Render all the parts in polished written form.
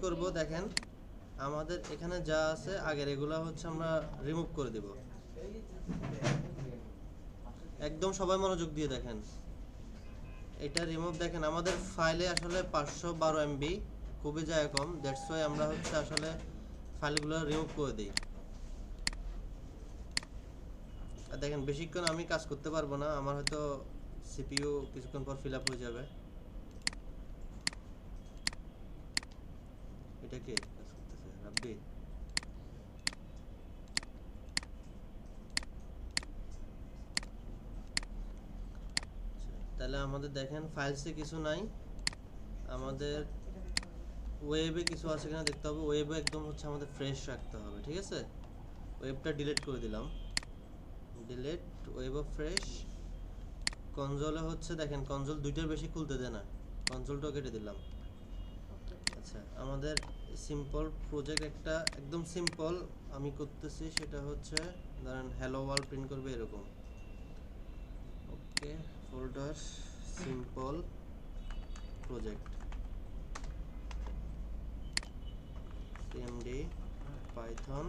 করব দেখেন আমাদের এখানে যা আছে আগের এগুলা হচ্ছে আমরা রিমুভ করে দেব একদম সবাই মনোযোগ দিয়ে দেখেন এটা রিমুভ দেখেন আমাদের ফাইলে আসলে 512 এমবি খুবই জায়গা কম দ্যাটস ওয়াই আমরা হচ্ছে আসলে ফাইলগুলো রিমুভ করে দিই আর দেখেন বেশিক্ষণ আমি কাজ করতে পারবো না আমার হয়তো সিপিইউ কিছুক্ষণ পর ফিল আপ হয়ে যাবে এটা কি কাজ করতেছে রাব্বি তাহলে আমাদের দেখেন ফাইলসে কিছু নাই আমাদের ওয়েবে কিছু আছে কিনা দেখতে হবে ওয়েবে একদম হচ্ছে আমাদের ফ্রেশ রাখতে হবে ঠিক আছে ওয়েবটা ডিলিট করে দিলাম ডিলিট ওয়েব অফ ফ্রেশ কনসোলে হচ্ছে দেখেন কনসোল দুইটার বেশি খুলতে দেয় না কনসোলটাও কেটে দিলাম আচ্ছা আমাদের সিম্পল প্রজেক্ট একটা একদম সিম্পল আমি করতেছি সেটা হচ্ছে ধরেন হ্যালো ওয়ার্ল্ড প্রিন্ট করবে এরকম okay folder simple project cmd python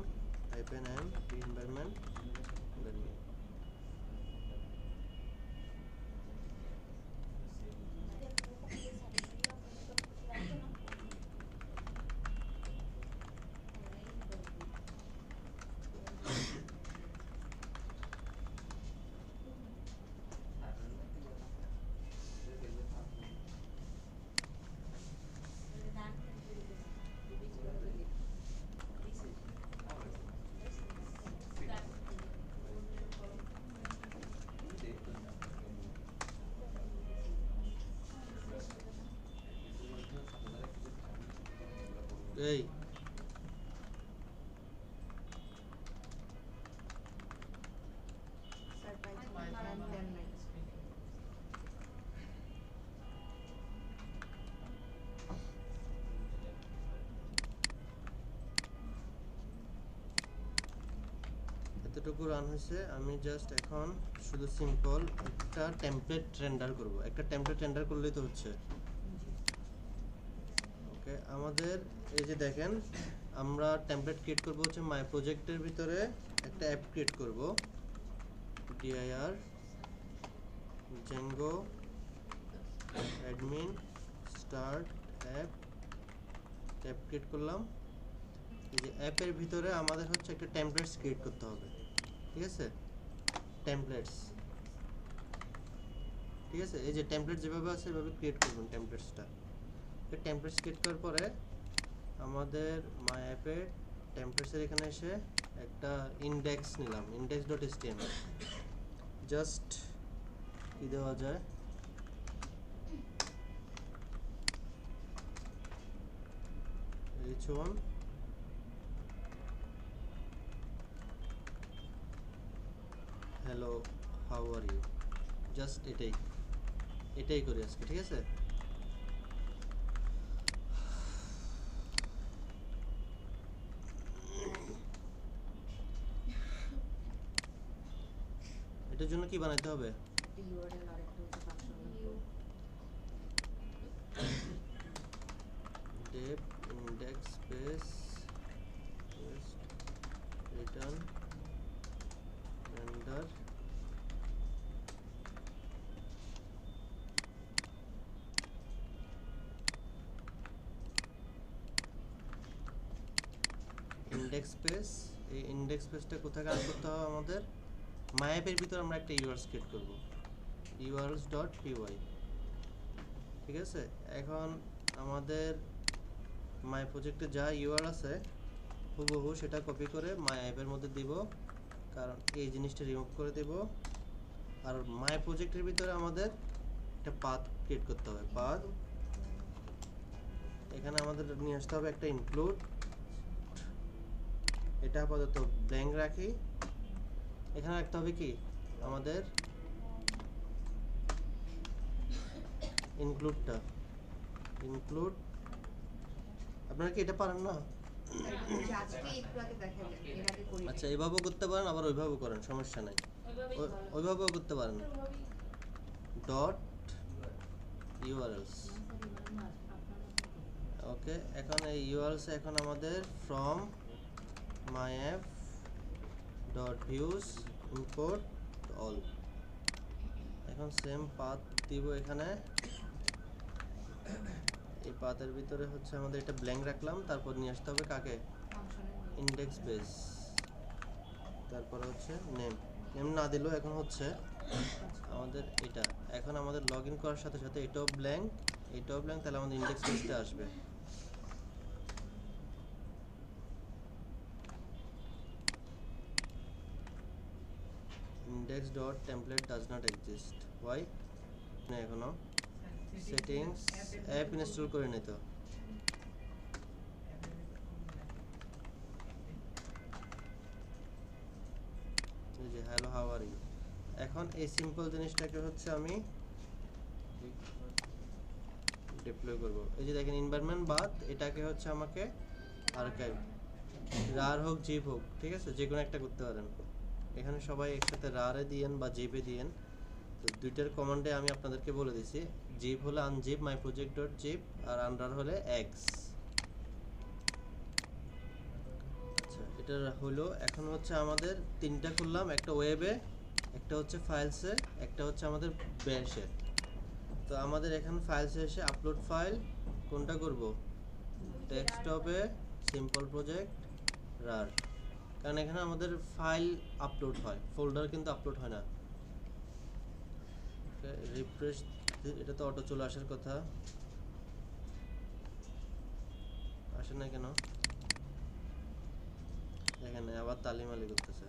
-m environment এই এতটুকু রান হয়েছে আমি জাস্ট এখন শুধু সিম্পল একটা টেমপ্লেট রেন্ডার করব একটা টেমপ্লেট রেন্ডার করলেই তো হচ্ছে ওকে আমাদের এই যে দেখেন আমরা টেমপ্লেট ক্রিয়েট করব হচ্ছে মাই প্রজেক্টের ভিতরে একটা অ্যাপ ক্রিয়েট করব dir django admin start app app create করলাম এই যে অ্যাপের ভিতরে আমাদের হচ্ছে একটা টেমপ্লেটস ক্রিয়েট করতে হবে ঠিক আছে টেমপ্লেটস ঠিক আছে এই যে টেমপ্লেট যেভাবে আছে সেভাবে ক্রিয়েট করবেন টেমপ্লেটসটা এই টেমপ্লেটস ক্রিয়েট করার পরে আমাদের মাই অ্যাপে টেমপ্লেটসের এখানে এসে একটা ইনডেক্স নিলাম index.html জাস্ট কি দেওয়া যায় h1 hello how are you just এটাই করি আজকে ঠিক আছে এটার জন্য কি বানাইতে হবে ইউআরএল আর একটা হচ্ছে function def index space return render index space এই index spaceটা কোথায় কাজ করতে হবে আমাদের মাই অ্যাপের ভিতর আমরা একটা ইউআরএল ক্রিয়েট করব urls.py ঠিক আছে এখন আমাদের মাই প্রজেক্টে যা ইউআরএল আছে হুবহু সেটা কপি করে মাই অ্যাপের মধ্যে দিব কারণ এই জিনিসটা রিমুভ করে দেব আর মাই প্রজেক্টের ভিতরে আমাদের একটা পাথ ক্রিয়েট করতে হবে পাথ এখানে আমাদের নিয়ে আসতে হবে একটা ইনক্লুড এটা আপাতত ব্ল্যাঙ্ক রাখি এখানে রাখতে হবে কি আমাদের ইনক্লুডটা ইনক্লুড আপনারা কি এটা পারেন না আচ্ছা এইভাবেও করতে পারেন আবার ওইভাবেও করেন সমস্যা নাই ওইভাবেও করতে পারেন ডট ইউআরএলস ওকে, এখন এই ইউআরএলস এখন আমাদের from my app dot views import all. এখন সেম পাথ দিব এখানে। এই পাথের ভিতরে হচ্ছে আমাদের এটা ব্ল্যাঙ্ক রাখলাম, তারপর নিয়ে আসতে হবে কাকে, ইন্ডেক্স বেস, তারপর হচ্ছে নেম। নেম না দিলেও এখন হচ্ছে আমাদের এটা। এখন আমাদের লগ ইন করার সাথে সাথে এটাও ব্ল্যাঙ্ক, এটাও ব্ল্যাঙ্ক, তাহলে আমাদের ইন্ডেক্স বেসটা আসবে। index.template does not exist. Why? না এখনো সেটিংস অ্যাপ ইনস্টল করে নিত। এই যে হ্যালো হাউ আর ইউ। এখন এই সিম্পল জিনিসটাকে হচ্ছে আমি ডিপ্লয় করব। এই যে দেখেন এনভায়রনমেন্ট বাথ, এটাকে হচ্ছে আমাকে আর্কাইভ রার হোক জিপ হোক, ঠিক আছে, যে কোনো একটা করতে পারেন। এখানে সবাই একসাথে রারে দিয়েন বা জিপে দিয়েন। তো দুইটার কমান্ডে আমি আপনাদেরকে বলে দিছি। জিপ হলে unzip my project dot zip, আর আন্ডার হলে এক্স। আচ্ছা, এটা হলো। এখন হচ্ছে আমাদের তিনটা খুললাম, একটা ওয়েবে, একটা হচ্ছে ফাইলসে, একটা হচ্ছে আমাদের ব্যাশে। তো আমাদের এখন ফাইলসে এসে আপলোড ফাইল কোনটা করব, ডেস্কটপে সিম্পল প্রজেক্ট রার, কারণ এখানে আমাদের ফাইল আপলোড হয়, ফোল্ডার কিন্তু আপলোড হয় না। রিফ্রেশ, এটা তো অটো চলে আসার কথা, আসে না কেন? এখানে আবার তালিমালি করতেছে।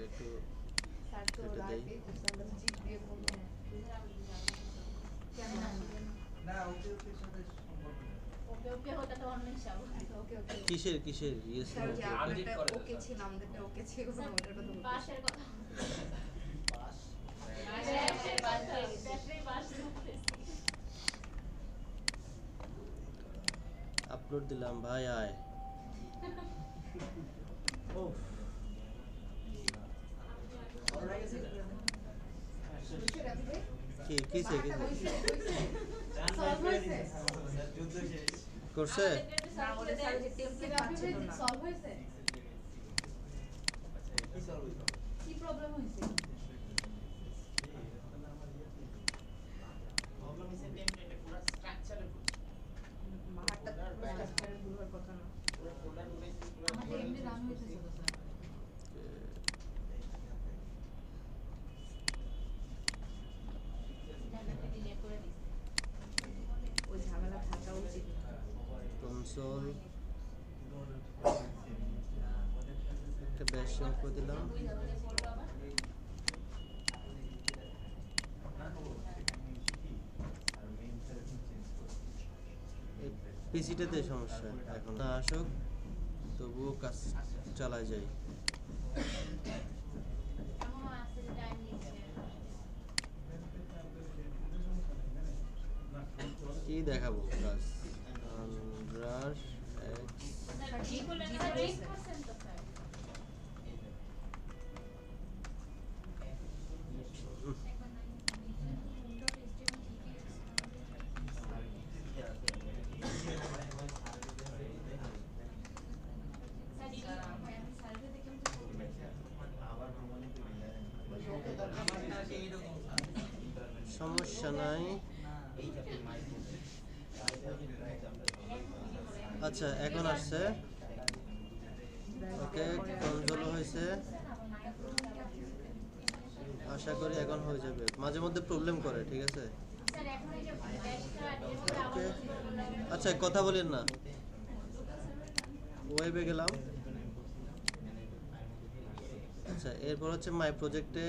একটু এটা দেই। কিসের কিসের ইয়েস ওকে ছিল, আমাদেরটা ওকে ছিল, ওটার কথা বাসের কথা আপলোড দিলাম ভাই, আয়। কি কিসে কিসে করছে? না, ওদের স্যার যে টেমপ্লেট পাচ্ছিল না। সলভ হয়েছে, কি প্রবলেম হয়েছে? মাহারটা স্ট্রাকচারে ভুল হওয়ার কথা না। আমাদের এমনি রান হয়েছে তো স্যার, ডাটাটা ডিলিট করে দিছি। ওই ঝামেলা থাকা উচিত না। কনসোল একটা ব্যাশ সেভ করে দিলাম। ওই ধরনের করবো আবার। পিসিটাতে সমস্যা, এখন না আসুক তবুও কাজ চালা যায়। এমনও আছে যে টাইম নিচ্ছে। কি দেখাবো কাজ, রাশ এক্স। স্যার জি করলেন না, রেক করছেন তো স্যার। সমস্যা নাই। আচ্ছা এখন আসছে, ওকে কনসোল হয়েছে, আশা করি এখন হয়ে যাবে। মাঝে মধ্যে প্রবলেম করে, ঠিক আছে। স্যার এখন এই যে ব্যাশটা ডিলিট করে আবার ওকে, করলাম। আচ্ছা কথা বলেন না। ওয়েবে গেলাম। আচ্ছা এরপর হচ্ছে মাই প্রজেক্টে,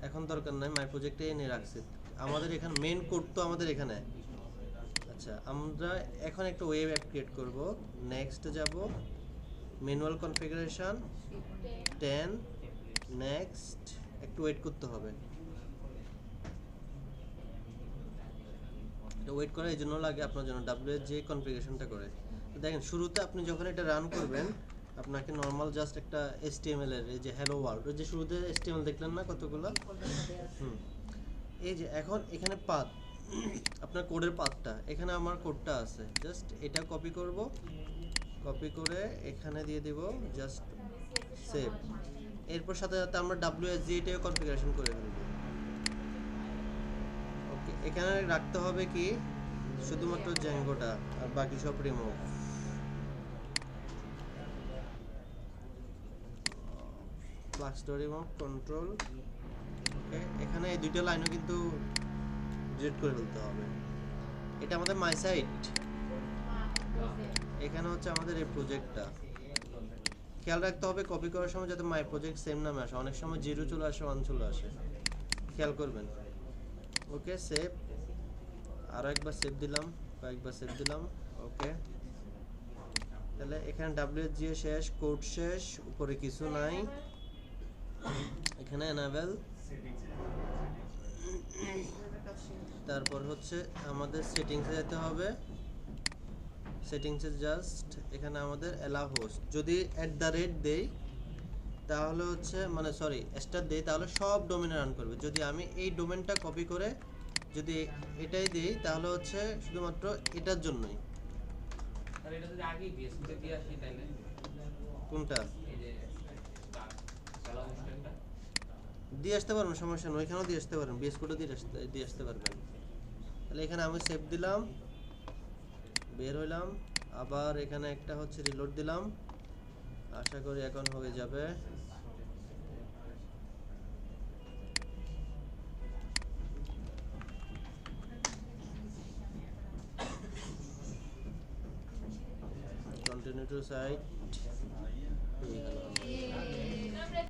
এখন দরকার নাই, মাই প্রজেক্টে এনে রাখছি। আমাদের এখানে মেন কোড তো আমাদের এখানে। আচ্ছা আমরা এখন একটা ওয়েব অ্যাপ ক্রিয়েট করব। নেক্সট যাব, ম্যানুয়াল কনফিগারেশন 10, নেক্সট একটু ওয়েট করতে হবে। এটা ওয়েট করা এই জন্য লাগে আপনার জন্য WSG কনফিগারেশনটা করে। তো দেখেন শুরুতে আপনি যখন এটা রান করবেন আপনাকে নর্মাল জাস্ট একটা HTML এর এই যে হ্যালো ওয়ার্ল্ড ওই যে শুরুতে HTML দেখলেন না কতগুলো, এই যে এখন এখানে পাথ আপনার কোডের পাথটা এখানে আমার কোডটা আছে, জাস্ট এটা কপি করব, কপি করে এখানে দিয়ে দিব জাস্ট সেভ। এরপর সাথে সাথে আমরা WSG এটাও কনফিগারেশন করে ফেলব। ওকে, এখানে রাখতে হবে কি শুধুমাত্র জ্যাঙ্গোটা আর বাকি সব রিমুভ। ফ্লাক্স ডো রিমুভ কন্ট্রোল। ওকে, এখানে এই দুইটা লাইনও কিন্তু ডিলিট করে ফেলতে হবে। এটা আমাদের মাই সাইট, এখানে হচ্ছে আমাদের এই প্রজেক্টটা। খেয়াল রাখতে হবে কপি করার সময় যাতে মাই প্রজেক্ট সেম নামে আসে, অনেক সময় 0 চলে আসে 1 চলে আসে, খেয়াল করবেন। ওকে, সেভ, আরো একবার সেভ দিলাম, কয়েকবার সেভ দিলাম। ওকে, তাহলে এখানে WSG শেষ, কোড শেষ, উপরে কিছু নাই, এখানে এনাবেল। তারপর হচ্ছে আমাদের সেটিংসে যেতে হবে, সেটিংসে জাস্ট এখানে আমাদের অ্যালাউ হোস্ট যদি দেই তাহলে হচ্ছে মানে সরি স্টার দেই তাহলে সব ডোমেনে রান করবে। যদি আমি এই ডোমেনটা কপি করে যদি এটাই দেই তাহলে হচ্ছে শুধুমাত্র এটার জন্যই। আর এটা যদি আগেই বেস করে দিয়ে আসি তাহলে কোনটা এই যে চালা অনুষ্ঠানটা দিয়ে আসতে পারবেন, সমস্যা নেই, ওইখানেও দিয়ে আসতে পারেন, বিএস কোডও দিয়ে আসতে পারবেন। তাহলে এখানে আমি সেভ দিলাম, বের হইলাম, আবার এখানে একটা হচ্ছে রিলোড দিলাম, আশা করি এখন হয়ে যাবে। কন্টিনিউ টু সাইট, হয়ে গেল।